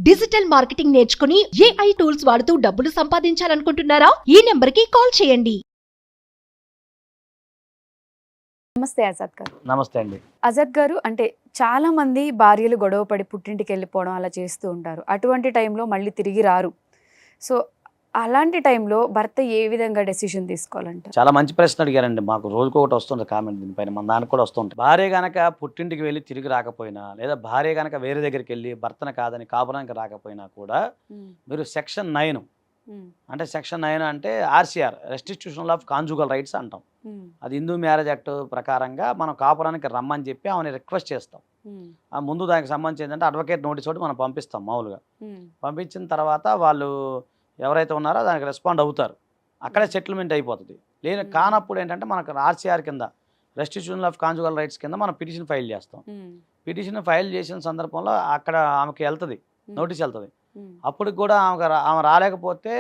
Digital marketing నేర్చుకుని AI tools వాడుతూ డబ్బులు సంపాదించాలనుకుంటున్నారా? ఈ నెంబర్కి కాల్ చేయండి. నమస్తే ఆజాద్ గారు. నమస్తే అండి. ఆజాద్ గారు, అంటే చాలా మంది భార్యలు గొడవ పడి పుట్టింటికి వెళ్ళిపోవడం అలా చేస్తూ ఉంటారు. అటువంటి టైంలో మళ్ళీ తిరిగి రారు. సో అలాంటి టైంలో భర్త ఏ విధంగా డెసిషన్ తీసుకోవాలంటారు? చాలా మంచి ప్రశ్న అడిగారండి. మాకు రోజుకొకటి వస్తుంది కామెంట్ దీనిపైన, మన దానికి కూడా వస్తుంటుంది. భార్య గనక పుట్టింటికి వెళ్ళి తిరిగి రాకపోయినా, లేదా భార్య గనక వేరే దగ్గరికి వెళ్ళి భర్తను కాదని కాపురానికి రాకపోయినా కూడా మీరు సెక్షన్ 9 అంటే సెక్షన్ 9 అంటే RCR restitution of conjugal rights అంటాం. అది హిందూ మ్యారేజ్ యాక్ట్ ప్రకారంగా మనం కాపురానికి రమ్మని చెప్పి ఆమెను రిక్వెస్ట్ చేస్తాం. ఆ ముందు దానికి సంబంధించి ఏంటంటే అడ్వకేట్ నోటీస్ ఒకటి మనం పంపిస్తాం. మామూలుగా పంపించిన తర్వాత వాళ్ళు ఎవరైతే ఉన్నారో దానికి రెస్పాండ్ అవుతారు. అక్కడే సెటిల్మెంట్ అయిపోతుంది. లేని కానప్పుడు ఏంటంటే మనకు RCR కింద రెస్టిట్యూషన్ ఆఫ్ కాంజుగల్ రైట్స్ కింద మనం పిటిషన్ ఫైల్ చేస్తాం. పిటిషన్ ఫైల్ చేసిన సందర్భంలో అక్కడ ఆమెకి వెళ్తుంది, నోటీస్ వెళ్తుంది. అప్పుడు కూడా ఆమె రాలేకపోతే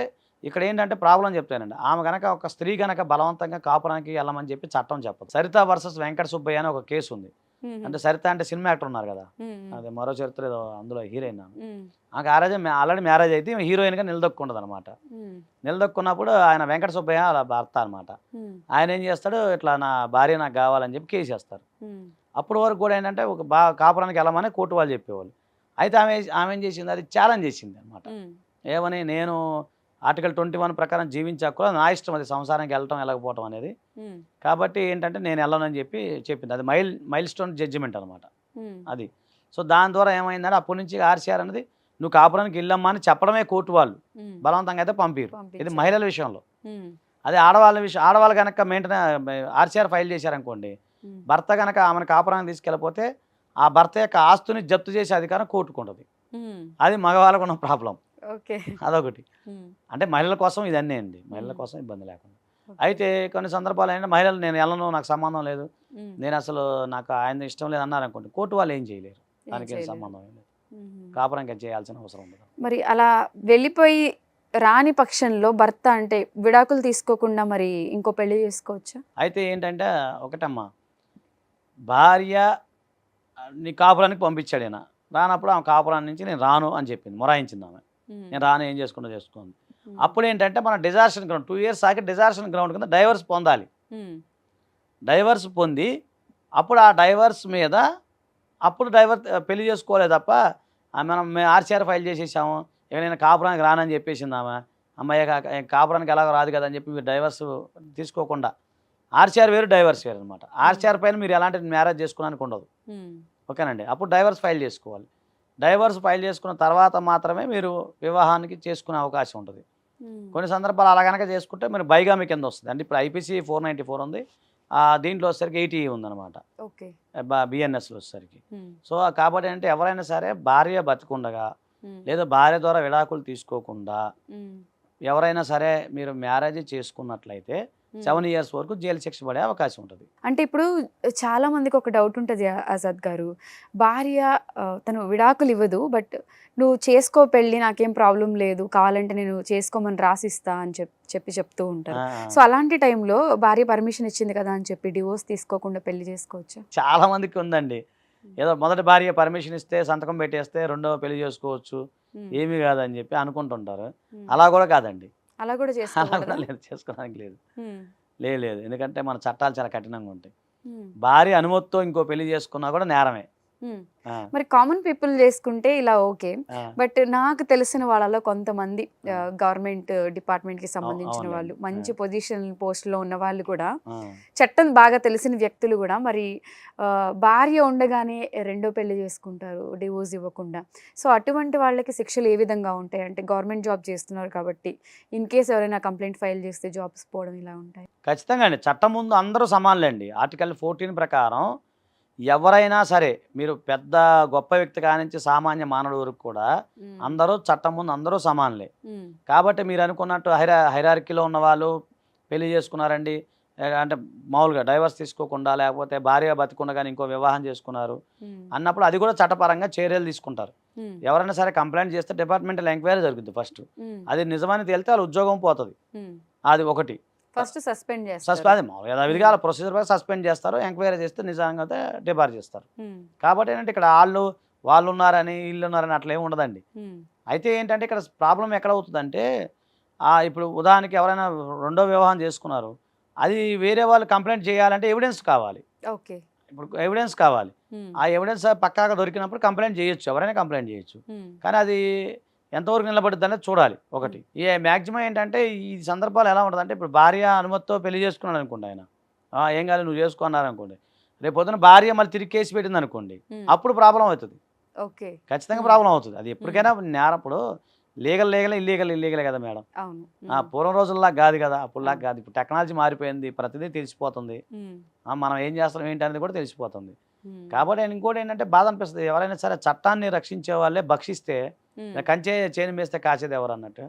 ఇక్కడ ఏంటంటే ప్రాబ్లం చెప్తానండి. ఆమె కనుక ఒక స్త్రీ కనుక బలవంతంగా కాపురానికి వెళ్ళమని చెప్పి చట్టం చెప్పదు. సరిత వర్సెస్ వెంకట సుబ్బయ్య అని ఒక కేసు ఉంది. అంటే సరిత అంటే సినిమా యాక్టర్ ఉన్నారు కదా, అదే మరో చరిత్ర ఏదో అందులో హీరోయిన్. ఆమె ఆల్రెడీ మ్యారేజ్ అయితే హీరోయిన్గా నిలదొక్కుంటుంది అనమాట. నిలదొక్కున్నప్పుడు ఆయన వెంకట సుబ్బయ్య అలా భర్త అనమాట. ఆయన ఏం చేస్తాడు, ఇట్లా నా భార్య నాకు కావాలని చెప్పి కేసు వేస్తారు. అప్పటి వరకు కూడా ఏంటంటే ఒక కాపురానికి వెళ్ళమని కోర్టు వాళ్ళు చెప్పేవాళ్ళు. అయితే ఆమె ఏం చేసింది, అది ఛాలెంజ్ చేసింది అనమాట. ఏమని, నేను ఆర్టికల్ 21 ప్రకారం జీవించాక నా ఇష్టం, అది సంసారానికి వెళ్ళటం వెళ్ళకపోవటం అనేది. కాబట్టి ఏంటంటే నేను వెళ్ళనని చెప్పింది. అది మైల్ స్టోన్ జడ్జిమెంట్ అనమాట అది. సో దాని ద్వారా ఏమైందంటే అప్పటి నుంచి RCR అనేది నువ్వు కాపురానికి వెళ్ళమ్మా అని చెప్పడమే కోర్టు వాళ్ళు, బలవంతంగా అయితే పంపిరు. ఇది మహిళల విషయంలో. అదే ఆడవాళ్ళు కనుక RCR ఫైల్ చేశారనుకోండి, భర్త కనుక ఆమెను కాపురానికి తీసుకెళ్ళిపోతే ఆ భర్త యొక్క ఆస్తుని జప్తు చేసే అధికారం కోర్టుకు ఉంటుంది. అది మగవాళ్ళకు ఉన్న ప్రాబ్లం. అదొకటి. అంటే మహిళల కోసం ఇదన్నీ అండి, మహిళల కోసం ఇబ్బంది లేకుండా. అయితే కొన్ని సందర్భాలు ఏంటంటే మహిళలు నేను వెళ్ళను, నాకు సంబంధం లేదు, నేను అసలు నాకు ఆయన ఇష్టం లేదు అన్నారనుకోండి, కోర్టు వాళ్ళు ఏం చేయలేరు. దానికి ఏం సంబంధం లేదు, కాపురానికి చేయాల్సిన అవసరం ఉండదు. మరి అలా వెళ్ళిపోయి రాని పక్షంలో భర్త అంటే విడాకులు తీసుకోకుండా మరి ఇంకో పెళ్లి చేసుకోవచ్చా? అయితే ఏంటంటే ఒకటమ్మా, భార్య నీ కాపురానికి పంపించాడు ఆయన, రానప్పుడు ఆమె కాపురాన్ని నుంచి నేను రాను అని చెప్పింది, మొరాయించింది ఆమె. నేను రాను, ఏం చేసుకుంటూ చేసుకోండి. అప్పుడు ఏంటంటే మన డిజార్షన్ గ్రౌండ్ 2 years ఆగి డిజార్షన్ గ్రౌండ్ కింద డైవర్స్ పొందాలి. డైవర్స్ పొంది అప్పుడు ఆ డైవర్స్ మీద అప్పుడు పెళ్లి చేసుకోలేదు తప్ప మేము RCR ఫైల్ చేసేసాము, ఇక నేను కాపురానికి రానని చెప్పేసింది ఆమె. అమ్మాయి కాపురానికి ఎలాగో రాదు కదా అని చెప్పి మీరు డైవర్స్ తీసుకోకుండా, RCR వేరు డైవర్స్ వేరు అనమాట. RCR పైన మీరు ఎలాంటి మ్యారేజ్ చేసుకోవడానికి ఉండదు. ఓకేనండి. అప్పుడు డైవర్స్ ఫైల్ చేసుకోవాలి. డైవర్స్ ఫైల్ చేసుకున్న తర్వాత మాత్రమే మీరు వివాహానికి చేసుకునే అవకాశం ఉంటుంది. కొన్ని సందర్భాలు అలా కనుక చేసుకుంటే మీరు బైగామి కింద వస్తుంది. అంటే ఇప్పుడు IPC 494 ఉంది, దీంట్లో వచ్చేసరికి 80 ఉందన్నమాట, BNSలో వచ్చేసరికి. సో కాబట్టి అంటే ఎవరైనా సరే భార్య బతికుండగా లేదా భార్య ద్వారా విడాకులు తీసుకోకుండా ఎవరైనా సరే మీరు మ్యారేజ్ చేసుకున్నట్లయితే 7 years వరకు జైలు శిక్ష పడే అవకాశం ఉంటుంది. అంటే ఇప్పుడు చాలా మందికి ఒక డౌట్ ఉంటుంది ఆజాద్ గారు, భార్య తను విడాకులు ఇవ్వదు, బట్ నువ్వు చేసుకో పెళ్ళి, నాకేం ప్రాబ్లం లేదు, కావాలంటే నేను చేసుకోమని రాసిస్తా అని చెప్తూ ఉంటారు. సో అలాంటి టైంలో భార్య పర్మిషన్ ఇచ్చింది కదా అని చెప్పి డివోర్స్ తీసుకోకుండా పెళ్లి చేసుకోవచ్చు? చాలా మందికి ఉందండి. ఏదో మొదటి భార్య పర్మిషన్ ఇస్తే సంతకం పెట్టేస్తే రెండో పెళ్లి చేసుకోవచ్చు, ఏమీ కాదని చెప్పి అనుకుంటుంటారు. అలా కూడా కాదండి, అలా కూడా చేసుకోవడానికి లేదు. ఎందుకంటే మన చట్టాలు చాలా కఠినంగా ఉంటాయి. భార్య అనుమతితో ఇంకో పెళ్లి చేసుకున్నా కూడా నేరమే. మరి కామన్ పీపుల్ చేసుకుంటే ఇలా ఓకే, బట్ నాకు తెలిసిన వాళ్ళలో కొంతమంది గవర్నమెంట్ డిపార్ట్మెంట్ కి సంబంధించిన వాళ్ళు, మంచి పొజిషన్ పోస్ట్ లో ఉన్న వాళ్ళు కూడా, చట్టం బాగా తెలిసిన వ్యక్తులు కూడా మరి భార్య ఉండగానే రెండో పెళ్లి చేసుకుంటారు డివోర్స్ ఇవ్వకుండా. సో అటువంటి వాళ్ళకి శిక్షలు ఏ విధంగా ఉంటాయి? అంటే గవర్నమెంట్ జాబ్ చేస్తున్నారు కాబట్టి ఇన్ కేస్ ఎవరైనా కంప్లైంట్ ఫైల్ చేస్తే జాబ్స్ పోవడం ఇలా ఉంటాయి? ఖచ్చితంగా అండి. చట్టం ముందు అందరూ సమానులేండి. ఆర్టికల్ 14 ప్రకారం ఎవరైనా సరే, మీరు పెద్ద గొప్ప వ్యక్తి కానించి సామాన్య మానవుడి వరకు కూడా అందరూ చట్టం ముందు అందరూ సమానులే. కాబట్టి మీరు అనుకున్నట్టు హైరార్కీలో ఉన్న వాళ్ళు పెళ్లి చేసుకున్నారండి అంటే మామూలుగా డైవర్స్ తీసుకోకుండా, లేకపోతే భార్య బతికుండగానే ఇంకో వివాహం చేసుకున్నారు అన్నప్పుడు అది కూడా చట్టపరంగా చర్యలు తీసుకుంటారు. ఎవరైనా సరే కంప్లైంట్ చేస్తే డిపార్ట్మెంటల్ ఎంక్వైరీ జరుగుతుంది ఫస్ట్. అది నిజమని తేలితే వాళ్ళ ఉద్యోగం పోతుంది. అది ఒకటి. ఫస్ట్ సస్పెండ్ యథావిధిగా ప్రొసీజర్ సస్పెండ్ చేస్తారు, ఎంక్వైరీ చేస్తే నిజంగా డిబార్ చేస్తారు. కాబట్టి ఏంటంటే ఇక్కడ వాళ్ళు వాళ్ళు ఉన్నారని వీళ్ళు ఉన్నారని అట్లా ఏమి ఉండదండి. అయితే ఏంటంటే ఇక్కడ ప్రాబ్లం ఎక్కడ అవుతుందంటే ఇప్పుడు ఉదాహరణకి ఎవరైనా రెండో వివాహం చేసుకున్నారు, అది వేరే వాళ్ళు కంప్లైంట్ చేయాలంటే ఎవిడెన్స్ కావాలి. ఓకే. ఇప్పుడు ఎవిడెన్స్ కావాలి. ఆ ఎవిడెన్స్ పక్కాగా దొరికినప్పుడు కంప్లైంట్ చేయొచ్చు, ఎవరైనా కంప్లైంట్ చేయొచ్చు. కానీ అది ఎంతవరకు నిలబడుద్ది అనేది చూడాలి ఒకటి. మ్యాక్సిమం ఏంటంటే ఈ సందర్భాలు ఎలా ఉంటుందంటే, ఇప్పుడు భార్య అనుమతితో పెళ్లి చేసుకున్నాడు అనుకోండి, ఆయన ఏం కాదు నువ్వు చేసుకున్నారు అనుకోండి, రేపు పొద్దున భార్య మళ్ళీ తిరిగి కేసు పెట్టింది అనుకోండి, అప్పుడు ప్రాబ్లం అవుతుంది. ఓకే. ఖచ్చితంగా ప్రాబ్లం అవుతుంది. అది ఎప్పటికైనా నేరం. ఇప్పుడు లీగలే ఇల్లీగలే కదా మేడం. పూర్వం రోజుల్లా కాదు కదా, అప్పుడులా కాదు. ఇప్పుడు టెక్నాలజీ మారిపోయింది, ప్రతిదీ తెలిసిపోతుంది. మనం ఏం చేస్తాం ఏంటి అనేది కూడా తెలిసిపోతుంది. కాబట్టి ఇంకోటి ఏంటంటే బాధ అనిపిస్తుంది, ఎవరైనా సరే చట్టాన్ని రక్షించే వాళ్ళే భక్షిస్తే కంచే చేను వేస్తే కాసేది ఎవరు అన్నట్టు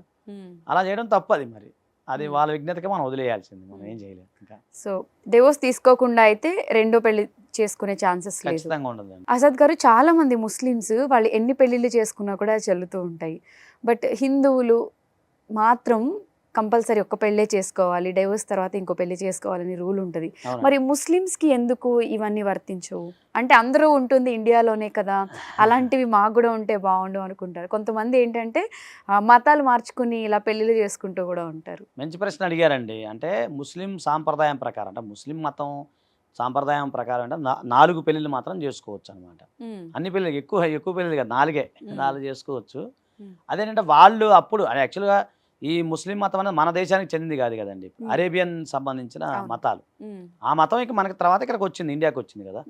అలా చేయడం తప్పది. మరి అది వాళ్ళ విజ్ఞతకి మనం వదిలేయాల్సింది, మనం ఏం చేయలేము. ఇంకా సో డివోర్స్ తీసుకోకుండా అయితే రెండో పెళ్లి చేసుకునే ఛాన్సెస్ లేదు. ఖచ్చితంగా ఉండదు. ఆజాద్ గారు, చాలా మంది ముస్లిమ్స్ వాళ్ళు ఎన్ని పెళ్లిళ్ళు చేసుకున్నా కూడా చెల్లుతూ ఉంటాయి. బట్ హిందువులు మాత్రం కంపల్సరీ ఒక్క పెళ్ళే చేసుకోవాలి, డైవోర్స్ తర్వాత ఇంకో పెళ్లి చేసుకోవాలని రూల్ ఉంటుంది. మరి ముస్లిమ్స్కి ఎందుకు ఇవన్నీ వర్తించవు? అంటే అందరూ ఉంటుంది ఇండియాలోనే కదా, అలాంటివి మాకు కూడా ఉంటే బాగుండు అనుకుంటారు. కొంతమంది ఏంటంటే మతాలు మార్చుకుని ఇలా పెళ్ళిళ్ళు చేసుకుంటూ కూడా ఉంటారు. మంచి ప్రశ్న అడిగారండి. అంటే ముస్లిం సాంప్రదాయం ప్రకారం, అంటే ముస్లిం మతం సాంప్రదాయం ప్రకారం అంటే 4 పెళ్ళిళ్ళు మాత్రం చేసుకోవచ్చు అనమాట. అన్ని పెళ్ళిళ్ళు ఎక్కువ పెళ్ళిళ్ళు కదా, 4 చేసుకోవచ్చు. అదేంటంటే వాళ్ళు అప్పుడు యాక్చువల్గా ఈ ముస్లిం మతం అనేది మన దేశానికి చెందింది కాదు కదండి, అరేబియన్ సంబంధించిన మతాలు. ఆ మతం ఇక మనకి తర్వాత ఇక్కడికి వచ్చింది, ఇండియాకి వచ్చింది కదా.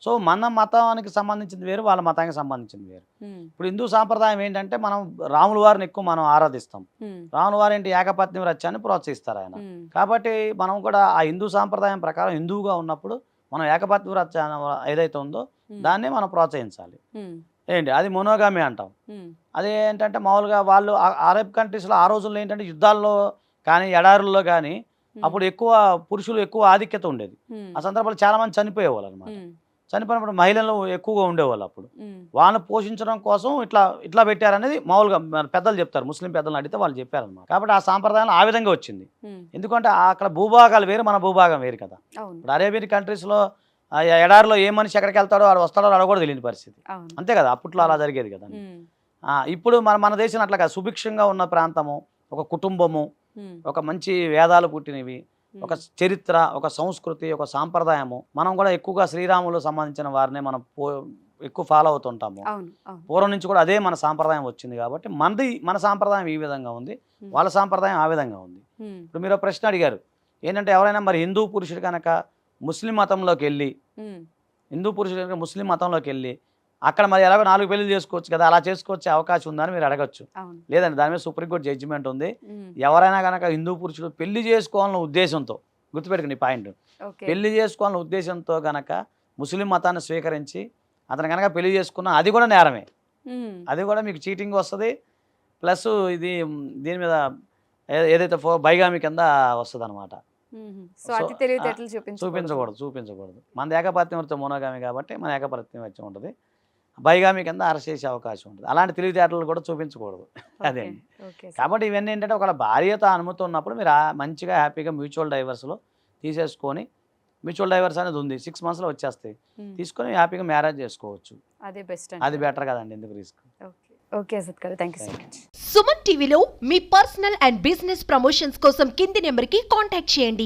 సో మన మతానికి సంబంధించింది వేరు, వాళ్ళ మతానికి సంబంధించింది వేరు. ఇప్పుడు హిందూ సాంప్రదాయం ఏంటంటే మనం రాముల వారిని ఎక్కువ మనం ఆరాధిస్తాం. రాముల వారు ఏంటి ఏకపత్ని వ్రత్యాన్ని ప్రోత్సహిస్తారు ఆయన. కాబట్టి మనం కూడా ఆ హిందూ సాంప్రదాయం ప్రకారం హిందువుగా ఉన్నప్పుడు మనం ఏకపత్ని వ్రత్యం ఏదైతే ఉందో దాన్నే మనం ప్రోత్సహించాలి. ఏంటి అది మోనోగామి అంటాం. అదే ఏంటంటే మామూలుగా వాళ్ళు అరబ్ కంట్రీస్లో ఆ రోజుల్లో ఏంటంటే యుద్ధాల్లో కానీ ఎడారుల్లో కానీ అప్పుడు పురుషులు ఎక్కువ ఆధిక్యత ఉండేది. ఆ సందర్భంలో చాలా మంది చనిపోయేవాళ్ళు అనమాట. చనిపోయినప్పుడు మహిళలు ఎక్కువగా ఉండేవాళ్ళు. అప్పుడు వాళ్ళని పోషించడం కోసం ఇట్లా పెట్టారనేది మామూలుగా పెద్దలు చెప్తారు, ముస్లిం పెద్దలను అడిగితే వాళ్ళు చెప్పారనమాట. కాబట్టి ఆ సాంప్రదాయం ఆ విధంగా వచ్చింది. ఎందుకంటే అక్కడ భూభాగాలు వేరు, మన భూభాగం వేరు కదా. ఇప్పుడు అరేబియన్ కంట్రీస్లో ఎడారిలో ఏ మనిషి ఎక్కడికి వెళ్తాడో వాడు వస్తాడో వాడు కూడా తెలియని పరిస్థితి, అంతే కదా. అప్పట్లో అలా జరిగేది కదా. ఇప్పుడు మన దేశం అట్లా కాదు, సుభిక్షంగా ఉన్న ప్రాంతము, ఒక కుటుంబము, ఒక మంచి వేదాలు పుట్టినవి, ఒక చరిత్ర, ఒక సంస్కృతి, ఒక సాంప్రదాయము. మనం కూడా ఎక్కువగా శ్రీరాములు సంబంధించిన వారినే మనం ఎక్కువ ఫాలో అవుతుంటాము. పూర్వం నుంచి కూడా అదే మన సాంప్రదాయం వచ్చింది. కాబట్టి మన సాంప్రదాయం ఈ విధంగా ఉంది, వాళ్ళ సాంప్రదాయం ఆ విధంగా ఉంది. ఇప్పుడు మీరు ప్రశ్న అడిగారు ఏంటంటే, ఎవరైనా మరి హిందూ పురుషుడు కనుక ముస్లిం మతంలోకి వెళ్ళి, ముస్లిం మతంలోకి వెళ్ళి అక్కడ మరి ఎలాగో 4 పెళ్లి చేసుకోవచ్చు కదా, అలా చేసుకోవచ్చే అవకాశం ఉందని మీరు అడగచ్చు. లేదండి, దాని మీద సుప్రీంకోర్టు జడ్జిమెంట్ ఉంది. ఎవరైనా కనుక హిందూ పురుషుడు పెళ్లి చేసుకోవాలన్న ఉద్దేశంతో, గుర్తుపెట్టుకుని పాయింట్, పెళ్లి చేసుకోవాలన్న ఉద్దేశంతో కనుక ముస్లిం మతాన్ని స్వీకరించి అతను కనుక పెళ్లి చేసుకున్నా అది కూడా నేరమే. అది కూడా మీకు చీటింగ్ వస్తుంది. ప్లస్ దీని మీద ఏదైతే బైగామి కింద వస్తుంది అనమాట. చూపించకూడదు. మన ఏకపత్ని వృత్తి మోనోగామి కాబట్టి మన ఏకపత్ని వచ్చి ఉంటుంది. బైగామి కింద అరెస్ట్ చేసే అవకాశం ఉంటుంది. అలాంటి తెలివితేటలు కూడా చూపించకూడదు. అదే. కాబట్టి ఇవన్నీ ఏంటంటే ఒక భార్యతో అనుమతి ఉన్నప్పుడు మీరు మంచిగా హ్యాపీగా మ్యూచువల్ డైవర్స్లో తీసేసుకొని, మ్యూచువల్ డైవర్స్ అనేది ఉంది, 6 monthsలో వచ్చేస్తాయి, తీసుకొని హ్యాపీగా మ్యారేజ్ చేసుకోవచ్చు. అది బెటర్ కదండి, ఎందుకు రిస్క్. ఓకే అజాద్ గారు, thank you so much. Suman టీవీలో మీ పర్సనల్ అండ్ బిజినెస్ ప్రమోషన్స్ కోసం కింది నెంబర్కి కాంటాక్ట్ చేయండి.